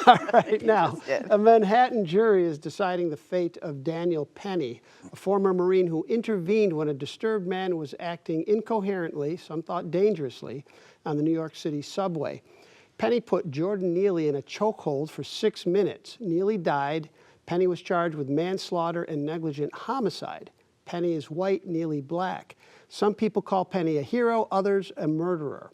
All right, now, a Manhattan jury is deciding the fate of Daniel Penny, a former Marine who intervened when a disturbed man was acting incoherently, some thought dangerously, on the New York City subway. Penny put Jordan Neely in a chokehold for 6 minutes. Neely died. Penny was charged with manslaughter and negligent homicide. Penny is white, Neely black. Some people call Penny a hero, others a murderer.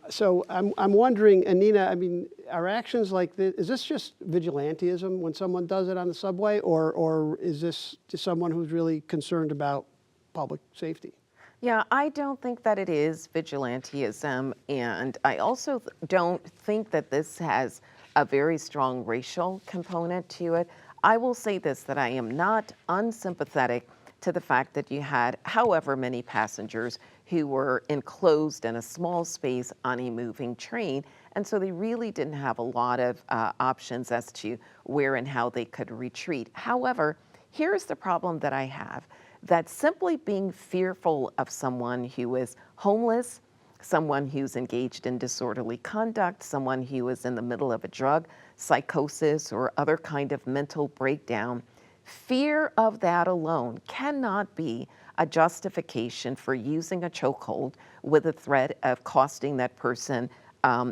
So I'm wondering, Anina, I mean, are actions like this, is this just vigilantism when someone does it on the subway, or is this just someone who's really concerned about public safety? Yeah, I don't think that it is vigilantism, and I also don't think that this has a very strong racial component to it. I will say this, that I am not unsympathetic to the fact that you had however many passengers who were enclosed in a small space on a moving train, and so they really didn't have a lot of options as to where and how they could retreat. However, here's the problem that I have, that simply being fearful of someone who is homeless, someone who's engaged in disorderly conduct, someone who is in the middle of a drug psychosis or other kind of mental breakdown, fear of that alone cannot be a justification for using a chokehold with a threat of costing that person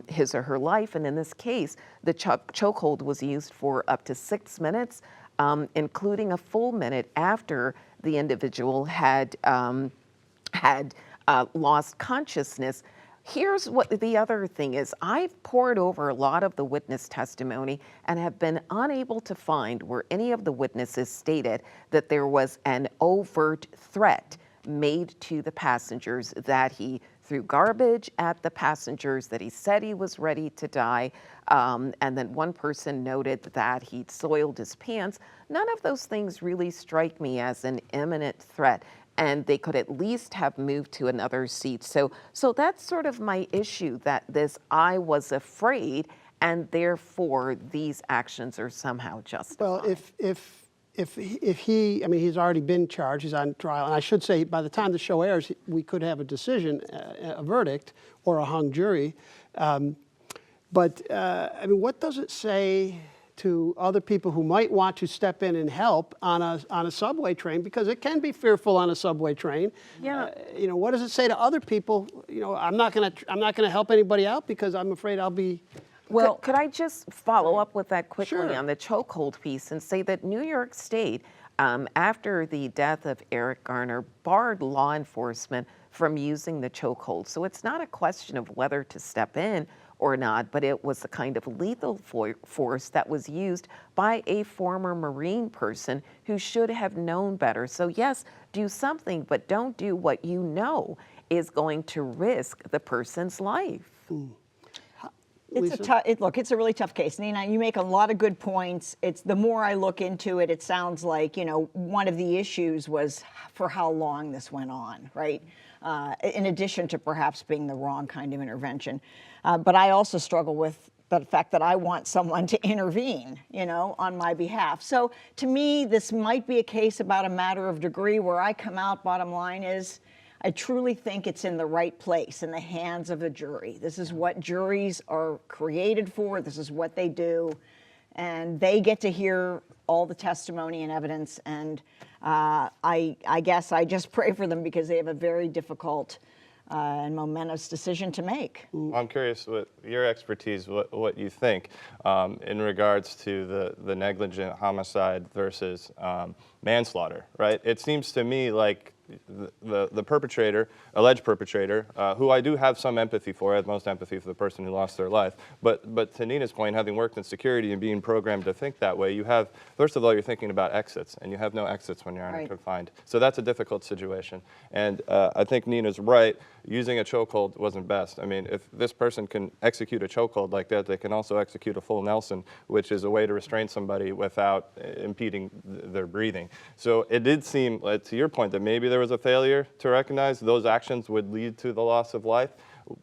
his or her life. And in this case, the chokehold was used for up to 6 minutes, including a full minute after the individual had lost consciousness. Here's what the other thing is. I've pored over a lot of the witness testimony and have been unable to find where any of the witnesses stated that there was an overt threat made to the passengers, that he threw garbage at the passengers, that he said he was ready to die, and then one person noted that he'd soiled his pants. None of those things really strike me as an imminent threat, and they could at least have moved to another seat. So that's sort of my issue, that this I was afraid, and therefore these actions are somehow justified. Well, if he, I mean, he's already been charged, he's on trial, and I should say by the time the show airs, we could have a decision, a verdict, or a hung jury. I mean, what does it say to other people who might want to step in and help on a subway train, because it can be fearful on a subway train. Yeah. What does it say to other people? I'm not gonna help anybody out because I'm afraid I'll be. Well, could I just follow up with that quickly Sure. on the chokehold piece and say that New York State, after the death of Eric Garner, barred law enforcement from using the chokehold. So it's not a question of whether to step in or not, but it was the kind of lethal force that was used by a former Marine person who should have known better. So yes, do something, but don't do what you know is going to risk the person's life. Look, it's a really tough case. Nina, you make a lot of good points. The more I look into it, it sounds like, one of the issues was for how long this went on, right? In addition to perhaps being the wrong kind of intervention. But I also struggle with the fact that I want someone to intervene, on my behalf. So to me, this might be a case about a matter of degree. Where I come out, bottom line is, I truly think it's in the right place, in the hands of the jury. This is what juries are created for. This is what they do. And they get to hear all the testimony and evidence. And I guess I just pray for them, because they have a very difficult and momentous decision to make. I'm curious what your expertise, what you think in regards to the negligent homicide versus manslaughter, right? It seems to me like the perpetrator, alleged perpetrator, who I do have some empathy for, I have most empathy for the person who lost their life, but to Nina's point, having worked in security and being programmed to think that way, you have, first of all, you're thinking about exits, and you have no exits when you're confined. So that's a difficult situation. And I think Nina's right, using a chokehold wasn't best. I mean, if this person can execute a chokehold like that, they can also execute a full Nelson, which is a way to restrain somebody without impeding their breathing. So it did seem, to your point, that maybe there was a failure to recognize those actions would lead to the loss of life.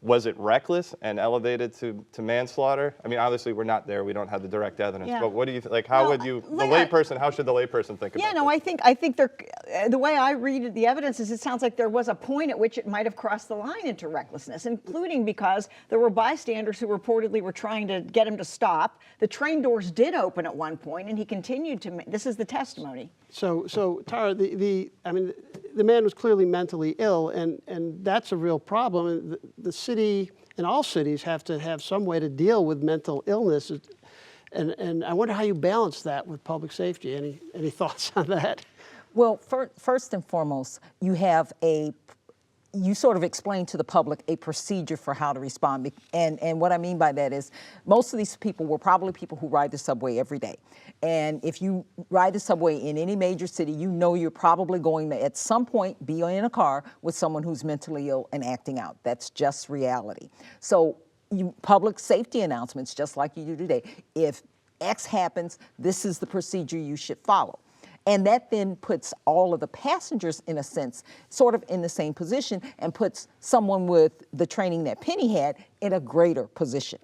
Was it reckless and elevated to manslaughter? I mean, obviously we're not there. We don't have the direct evidence. Yeah. But what do you like? How would you, the layperson? How should the layperson think about Yeah, no, this? I think the way I read the evidence is it sounds like there was a point at which it might have crossed the line into recklessness, including because there were bystanders who reportedly were trying to get him to stop. The train doors did open at one point, and he continued to. This is the testimony. So Tara, I mean, the man was clearly mentally ill, and that's a real problem. And the city and all cities have to have some way to deal with mental illness, and I wonder how you balance that with public safety. Any thoughts on that? Well, first and foremost, you sort of explain to the public a procedure for how to respond. And what I mean by that is most of these people were probably people who ride the subway every day. And if you ride the subway in any major city, you know you're probably going to at some point be in a car with someone who's mentally ill and acting out. That's just reality. So public safety announcements, just like you do today, if X happens, this is the procedure you should follow. And that then puts all of the passengers, in a sense, sort of in the same position and puts someone with the training that Penny had in a greater position.